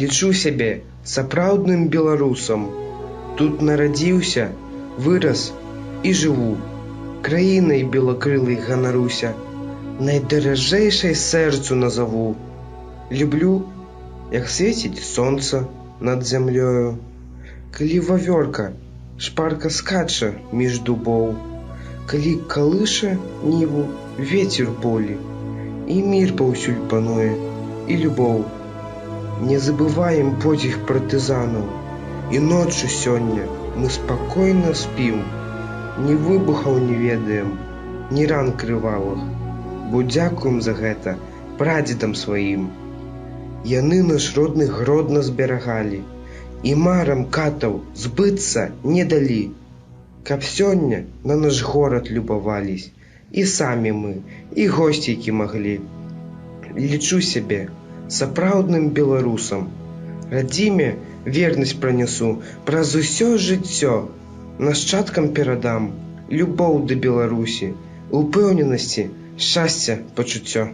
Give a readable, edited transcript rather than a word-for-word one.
Лічу сябе сапраўдным беларусам. Тут нарадзіўся, вырас і жыву. Краінай белакрылай ганаруся, найдаражэйшай сэрцу назаву. Люблю, як свеціць сонца над зямлёю, калі вавёрка шпарка скача між дубоў, калі калыша ніву вецер болі, і мір паўсюль пануе, і любоў. Не забываем подзвіг партызанаў, і ноччу сёння мы спакойна спім, ні выбухаў не ведаем, ні ран крывавых, бо дзякуем за гэта прадзедам сваім. Яны наш родны гродна зберагалі, і марам катаў збыцца не далі, каб сёння на наш горад любавались, і самі мы, і госці, які маглі. Лічу сябе сапраўдным беларусам. Радзіме вернасць пранясу праз усё жыццё, нашчадкам перадам любоў да Беларусі, упэўненасці, шчасця, пачуццё.